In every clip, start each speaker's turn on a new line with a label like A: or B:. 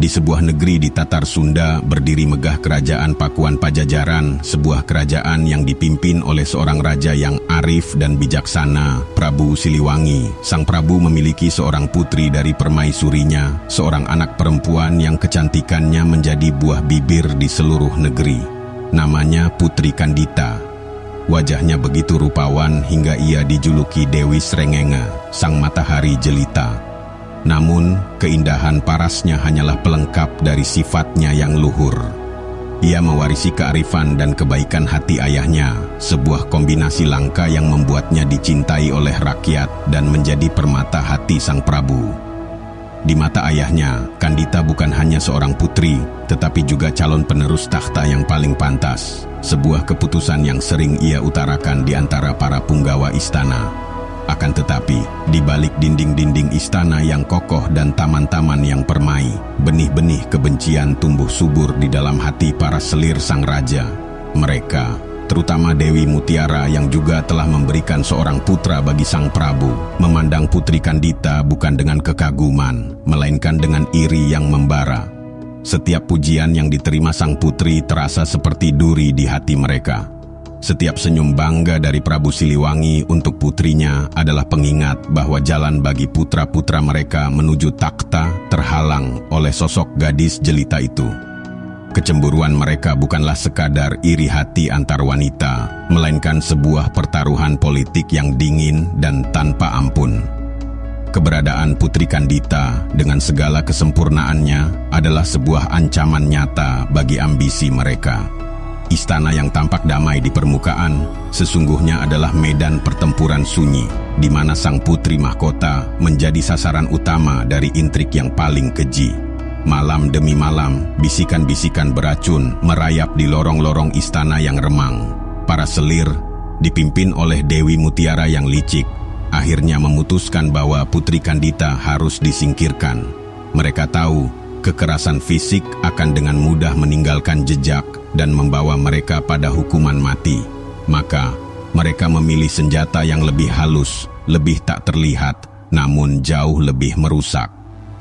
A: Di sebuah negeri di Tatar Sunda berdiri megah kerajaan Pakuan Pajajaran, sebuah kerajaan yang dipimpin oleh seorang raja yang arif dan bijaksana, Prabu Siliwangi. Sang Prabu memiliki seorang putri dari permaisurinya, seorang anak perempuan yang kecantikannya menjadi buah bibir di seluruh negeri. Namanya Putri Kandita. Wajahnya begitu rupawan hingga ia dijuluki Dewi Srengenge, sang matahari jelita. Namun, keindahan parasnya hanyalah pelengkap dari sifatnya yang luhur. Ia mewarisi kearifan dan kebaikan hati ayahnya, sebuah kombinasi langka yang membuatnya dicintai oleh rakyat dan menjadi permata hati sang Prabu. Di mata ayahnya, Kandita bukan hanya seorang putri, tetapi juga calon penerus takhta yang paling pantas, sebuah keputusan yang sering ia utarakan di antara para punggawa istana. Akan tetapi, di balik dinding-dinding istana yang kokoh dan taman-taman yang permai, benih-benih kebencian tumbuh subur di dalam hati para selir sang raja. Mereka, terutama Dewi Mutiara yang juga telah memberikan seorang putra bagi sang Prabu, memandang Putri Kandita bukan dengan kekaguman, melainkan dengan iri yang membara. Setiap pujian yang diterima sang putri terasa seperti duri di hati mereka. Setiap senyum bangga dari Prabu Siliwangi untuk putrinya adalah pengingat bahwa jalan bagi putra-putra mereka menuju takhta terhalang oleh sosok gadis jelita itu. Kecemburuan mereka bukanlah sekadar iri hati antar wanita, melainkan sebuah pertaruhan politik yang dingin dan tanpa ampun. Keberadaan Putri Kandita dengan segala kesempurnaannya adalah sebuah ancaman nyata bagi ambisi mereka. Istana yang tampak damai di permukaan sesungguhnya adalah medan pertempuran sunyi, di mana sang putri mahkota menjadi sasaran utama dari intrik yang paling keji. Malam demi malam, bisikan-bisikan beracun merayap di lorong-lorong istana yang remang. Para selir, dipimpin oleh Dewi Mutiara yang licik, akhirnya memutuskan bahwa Putri Kandita harus disingkirkan. Mereka tahu kekerasan fisik akan dengan mudah meninggalkan jejak dan membawa mereka pada hukuman mati. Maka, mereka memilih senjata yang lebih halus, lebih tak terlihat, namun jauh lebih merusak.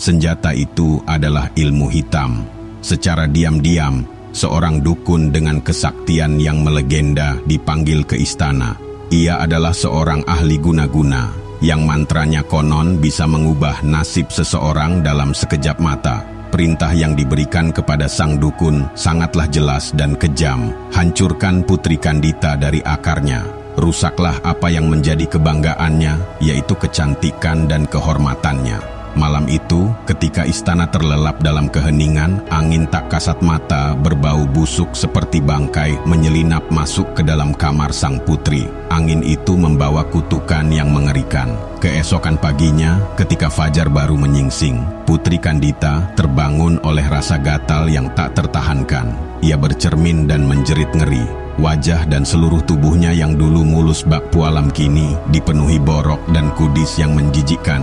A: Senjata itu adalah ilmu hitam. Secara diam-diam, seorang dukun dengan kesaktian yang melegenda dipanggil ke istana. Ia adalah seorang ahli guna-guna, yang mantranya konon bisa mengubah nasib seseorang dalam sekejap mata. Perintah yang diberikan kepada sang dukun sangatlah jelas dan kejam. Hancurkan Putri Kandita dari akarnya. Rusaklah apa yang menjadi kebanggaannya, yaitu kecantikan dan kehormatannya. Malam itu, ketika istana terlelap dalam keheningan, angin tak kasat mata berbau busuk seperti bangkai menyelinap masuk ke dalam kamar sang putri. Angin itu membawa kutukan yang mengerikan. Keesokan paginya, ketika fajar baru menyingsing, Putri Kandita terbangun oleh rasa gatal yang tak tertahankan. Ia bercermin dan menjerit ngeri. Wajah dan seluruh tubuhnya yang dulu mulus bak pualam kini dipenuhi borok dan kudis yang menjijikkan.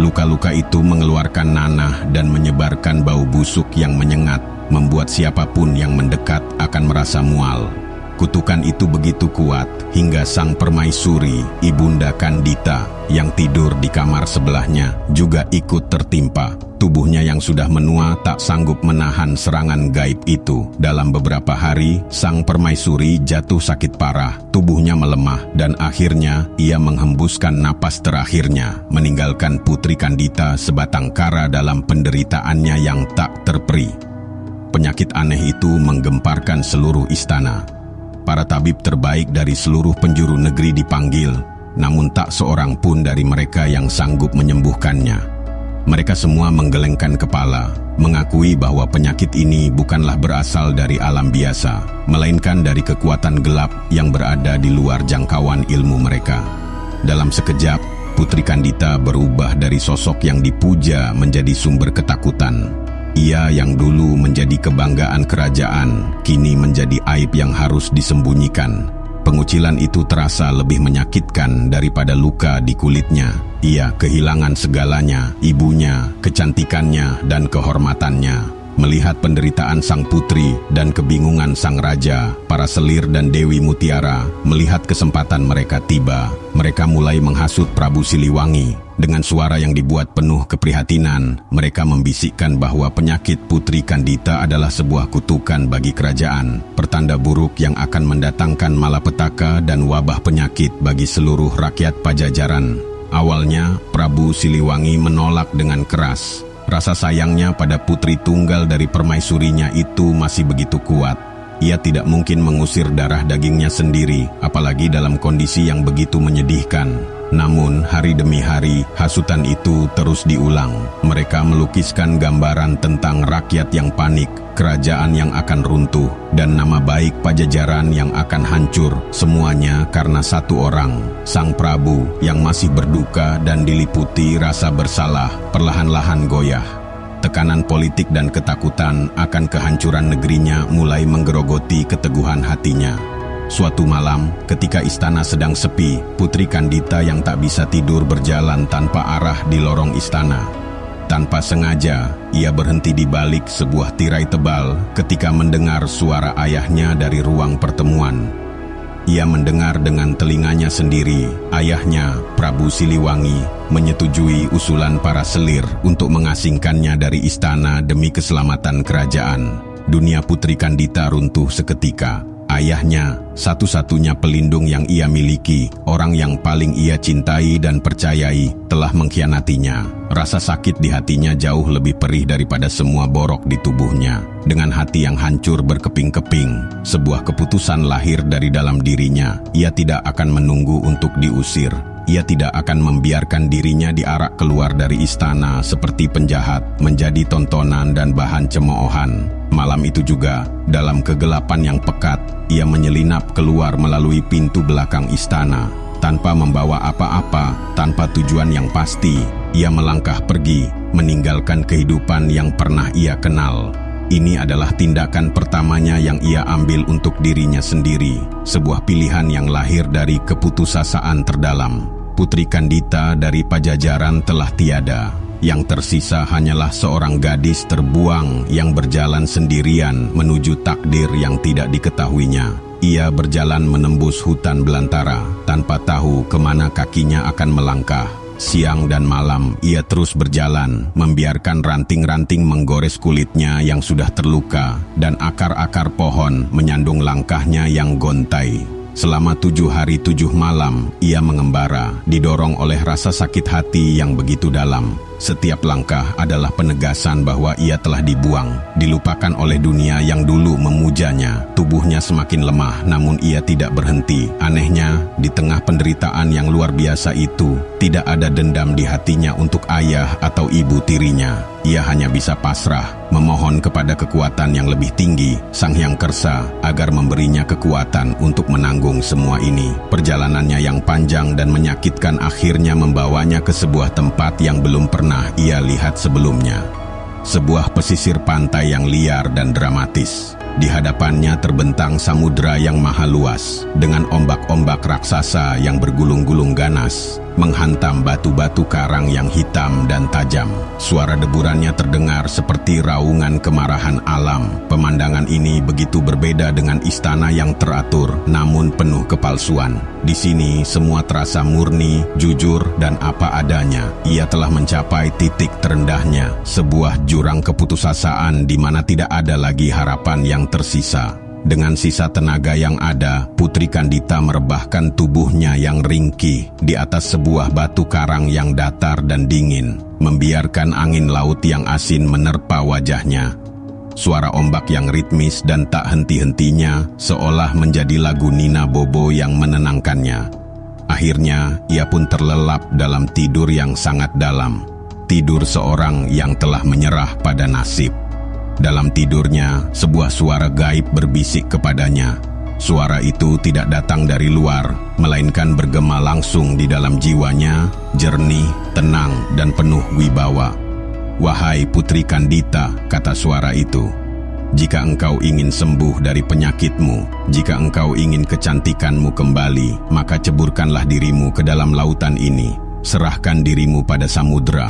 A: Luka-luka itu mengeluarkan nanah dan menyebarkan bau busuk yang menyengat, membuat siapapun yang mendekat akan merasa mual. Kutukan itu begitu kuat hingga sang permaisuri, Ibunda Kandita, yang tidur di kamar sebelahnya, juga ikut tertimpa. Tubuhnya yang sudah menua tak sanggup menahan serangan gaib itu. Dalam beberapa hari, sang permaisuri jatuh sakit parah, tubuhnya melemah, dan akhirnya ia menghembuskan napas terakhirnya, meninggalkan Putri Kandita sebatang kara dalam penderitaannya yang tak terperi. Penyakit aneh itu menggemparkan seluruh istana. Para tabib terbaik dari seluruh penjuru negeri dipanggil, namun tak seorang pun dari mereka yang sanggup menyembuhkannya. Mereka semua menggelengkan kepala, mengakui bahwa penyakit ini bukanlah berasal dari alam biasa, melainkan dari kekuatan gelap yang berada di luar jangkauan ilmu mereka. Dalam sekejap, Putri Kandita berubah dari sosok yang dipuja menjadi sumber ketakutan. Ia yang dulu menjadi kebanggaan kerajaan, kini menjadi aib yang harus disembunyikan. Pengucilan itu terasa lebih menyakitkan daripada luka di kulitnya. Ia kehilangan segalanya, ibunya, kecantikannya, dan kehormatannya. Melihat penderitaan sang putri dan kebingungan sang raja, para selir dan Dewi Mutiara melihat kesempatan mereka tiba. Mereka mulai menghasut Prabu Siliwangi. Dengan suara yang dibuat penuh keprihatinan, mereka membisikkan bahwa penyakit Putri Kandita adalah sebuah kutukan bagi kerajaan, pertanda buruk yang akan mendatangkan malapetaka dan wabah penyakit bagi seluruh rakyat Pajajaran. Awalnya, Prabu Siliwangi menolak dengan keras. Rasa sayangnya pada putri tunggal dari permaisurinya itu masih begitu kuat. Ia tidak mungkin mengusir darah dagingnya sendiri, apalagi dalam kondisi yang begitu menyedihkan. Namun, hari demi hari, hasutan itu terus diulang. Mereka melukiskan gambaran tentang rakyat yang panik, kerajaan yang akan runtuh, dan nama baik Pajajaran yang akan hancur. Semuanya karena satu orang, Sang Prabu, yang masih berduka dan diliputi rasa bersalah, perlahan-lahan goyah. Tekanan politik dan ketakutan akan kehancuran negerinya mulai menggerogoti keteguhan hatinya. Suatu malam, ketika istana sedang sepi, Putri Kandita yang tak bisa tidur berjalan tanpa arah di lorong istana. Tanpa sengaja, ia berhenti di balik sebuah tirai tebal ketika mendengar suara ayahnya dari ruang pertemuan. Ia mendengar dengan telinganya sendiri, ayahnya, Prabu Siliwangi, menyetujui usulan para selir untuk mengasingkannya dari istana demi keselamatan kerajaan. Dunia Putri Kandita runtuh seketika. Ayahnya, satu-satunya pelindung yang ia miliki, orang yang paling ia cintai dan percayai, telah mengkhianatinya. Rasa sakit di hatinya jauh lebih perih daripada semua borok di tubuhnya. Dengan hati yang hancur berkeping-keping, sebuah keputusan lahir dari dalam dirinya. Ia tidak akan menunggu untuk diusir. Ia tidak akan membiarkan dirinya diarak keluar dari istana seperti penjahat, menjadi tontonan dan bahan cemoohan. Malam itu juga, dalam kegelapan yang pekat, ia menyelinap keluar melalui pintu belakang istana. Tanpa membawa apa-apa, tanpa tujuan yang pasti, ia melangkah pergi, meninggalkan kehidupan yang pernah ia kenal. Ini adalah tindakan pertamanya yang ia ambil untuk dirinya sendiri, sebuah pilihan yang lahir dari keputusasaan terdalam. Putri Kandita dari Pajajaran telah tiada. Yang tersisa hanyalah seorang gadis terbuang yang berjalan sendirian menuju takdir yang tidak diketahuinya. Ia berjalan menembus hutan belantara, tanpa tahu kemana kakinya akan melangkah. Siang dan malam, ia terus berjalan, membiarkan ranting-ranting menggores kulitnya yang sudah terluka, dan akar-akar pohon menyandung langkahnya yang gontai. Selama 7 hari 7 malam, ia mengembara, didorong oleh rasa sakit hati yang begitu dalam. Setiap langkah adalah penegasan bahwa ia telah dibuang, dilupakan oleh dunia yang dulu memujanya. Tubuhnya semakin lemah, namun ia tidak berhenti. Anehnya, di tengah penderitaan yang luar biasa itu, tidak ada dendam di hatinya untuk ayah atau ibu tirinya. Ia hanya bisa pasrah, memohon kepada kekuatan yang lebih tinggi, Sang Hyang Kersa, agar memberinya kekuatan untuk menanggung semua ini. Perjalanannya yang panjang dan menyakitkan akhirnya membawanya ke sebuah tempat yang belum pernah ia lihat sebelumnya. Sebuah pesisir pantai yang liar dan dramatis. Di hadapannya terbentang samudera yang maha luas, dengan ombak-ombak raksasa yang bergulung-gulung ganas, menghantam batu-batu karang yang hitam dan tajam. Suara deburannya terdengar seperti raungan kemarahan alam. Pemandangan ini begitu berbeda dengan istana yang teratur, namun penuh kepalsuan. Di sini semua terasa murni, jujur, dan apa adanya. Ia telah mencapai titik terendahnya, sebuah jurang keputusasaan di mana tidak ada lagi harapan yang tersisa. Dengan sisa tenaga yang ada, Putri Kandita merebahkan tubuhnya yang ringkih di atas sebuah batu karang yang datar dan dingin, membiarkan angin laut yang asin menerpa wajahnya. Suara ombak yang ritmis dan tak henti-hentinya seolah menjadi lagu Nina Bobo yang menenangkannya. Akhirnya, ia pun terlelap dalam tidur yang sangat dalam. Tidur seorang yang telah menyerah pada nasib. Dalam tidurnya, sebuah suara gaib berbisik kepadanya. Suara itu tidak datang dari luar, melainkan bergema langsung di dalam jiwanya, jernih, tenang, dan penuh wibawa. "Wahai Putri Kandita," kata suara itu, "jika engkau ingin sembuh dari penyakitmu, jika engkau ingin kecantikanmu kembali, maka ceburkanlah dirimu ke dalam lautan ini. Serahkan dirimu pada samudera."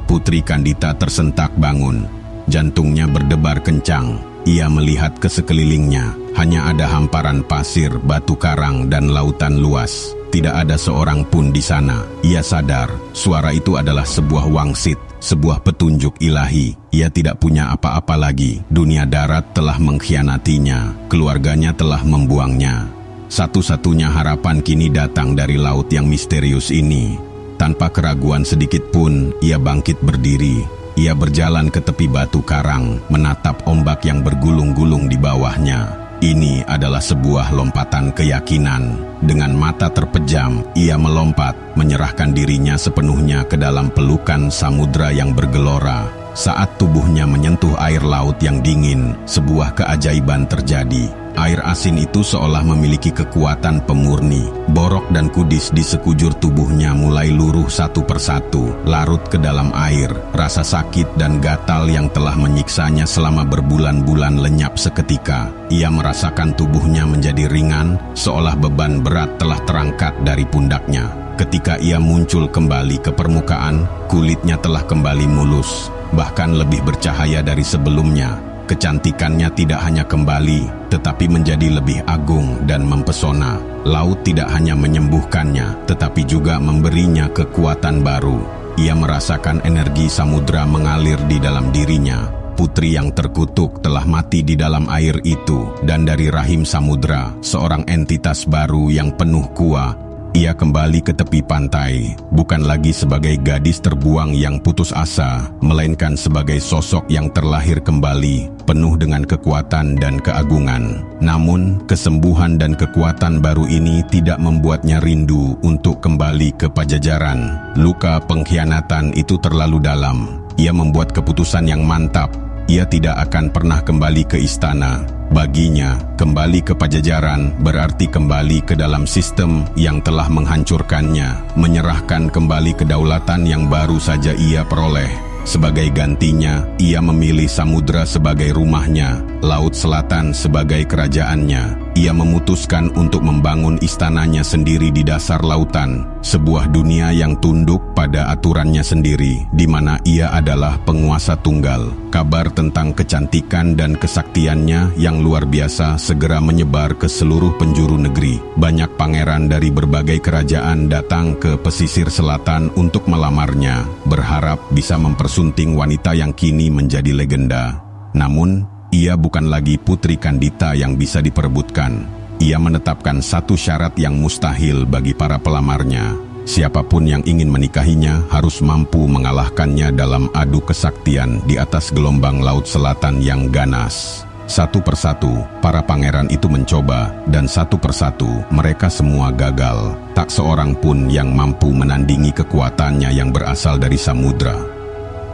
A: Putri Kandita tersentak bangun. Jantungnya berdebar kencang. Ia melihat ke sekelilingnya. Hanya ada hamparan pasir, batu karang, dan lautan luas. Tidak ada seorang pun di sana. Ia sadar, suara itu adalah sebuah wangsit, sebuah petunjuk ilahi. Ia tidak punya apa-apa lagi. Dunia darat telah mengkhianatinya. Keluarganya telah membuangnya. Satu-satunya harapan kini datang dari laut yang misterius ini. Tanpa keraguan sedikit pun, ia bangkit berdiri. Ia berjalan ke tepi batu karang, menatap ombak yang bergulung-gulung di bawahnya. Ini adalah sebuah lompatan keyakinan. Dengan mata terpejam, ia melompat, menyerahkan dirinya sepenuhnya ke dalam pelukan samudra yang bergelora. Saat tubuhnya menyentuh air laut yang dingin, sebuah keajaiban terjadi. Air asin itu seolah memiliki kekuatan pemurni. Borok dan kudis di sekujur tubuhnya mulai luruh satu persatu, larut ke dalam air. Rasa sakit dan gatal yang telah menyiksanya selama berbulan-bulan lenyap seketika. Ia merasakan tubuhnya menjadi ringan, seolah beban berat telah terangkat dari pundaknya. Ketika ia muncul kembali ke permukaan, kulitnya telah kembali mulus, bahkan lebih bercahaya dari sebelumnya. Kecantikannya tidak hanya kembali, tetapi menjadi lebih agung dan mempesona. Laut tidak hanya menyembuhkannya, tetapi juga memberinya kekuatan baru. Ia merasakan energi samudra mengalir di dalam dirinya. Putri yang terkutuk telah mati di dalam air itu, dan dari rahim samudra, seorang entitas baru yang penuh kuah. Ia kembali ke tepi pantai, bukan lagi sebagai gadis terbuang yang putus asa, melainkan sebagai sosok yang terlahir kembali, penuh dengan kekuatan dan keagungan. Namun, kesembuhan dan kekuatan baru ini tidak membuatnya rindu untuk kembali ke Pajajaran. Luka pengkhianatan itu terlalu dalam. Ia membuat keputusan yang mantap. Ia tidak akan pernah kembali ke istana. Baginya, kembali ke Pajajaran berarti kembali ke dalam sistem yang telah menghancurkannya, menyerahkan kembali kedaulatan yang baru saja ia peroleh. Sebagai gantinya, ia memilih samudra sebagai rumahnya, laut selatan sebagai kerajaannya. Ia memutuskan untuk membangun istananya sendiri di dasar lautan, sebuah dunia yang tunduk pada aturannya sendiri, di mana ia adalah penguasa tunggal. Kabar tentang kecantikan dan kesaktiannya yang luar biasa segera menyebar ke seluruh penjuru negeri. Banyak pangeran dari berbagai kerajaan datang ke pesisir selatan untuk melamarnya, berharap bisa mempersunting wanita yang kini menjadi legenda. Namun, ia bukan lagi Putri Kandita yang bisa diperebutkan. Ia menetapkan satu syarat yang mustahil bagi para pelamarnya. Siapapun yang ingin menikahinya harus mampu mengalahkannya dalam adu kesaktian di atas gelombang laut selatan yang ganas. Satu persatu, para pangeran itu mencoba, dan satu persatu, mereka semua gagal. Tak seorang pun yang mampu menandingi kekuatannya yang berasal dari samudra.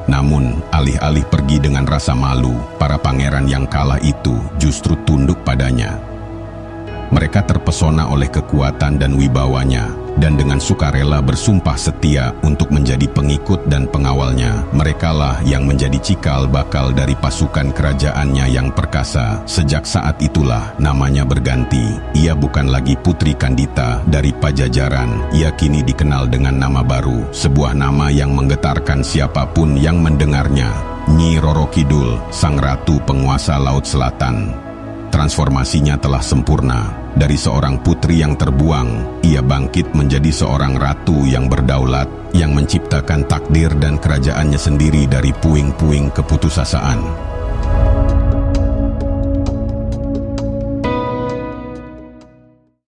A: Namun, alih-alih pergi dengan rasa malu, para pangeran yang kalah itu justru tunduk padanya. Mereka terpesona oleh kekuatan dan wibawanya, dan dengan sukarela bersumpah setia untuk menjadi pengikut dan pengawalnya. Merekalah yang menjadi cikal bakal dari pasukan kerajaannya yang perkasa. Sejak saat itulah namanya berganti. Ia bukan lagi Putri Kandita dari Pajajaran. Ia kini dikenal dengan nama baru, sebuah nama yang menggetarkan siapapun yang mendengarnya. Nyi Roro Kidul, sang ratu penguasa Laut Selatan. Transformasinya telah sempurna. Dari seorang putri yang terbuang, ia bangkit menjadi seorang ratu yang berdaulat, yang menciptakan takdir dan kerajaannya sendiri dari puing-puing keputusasaan.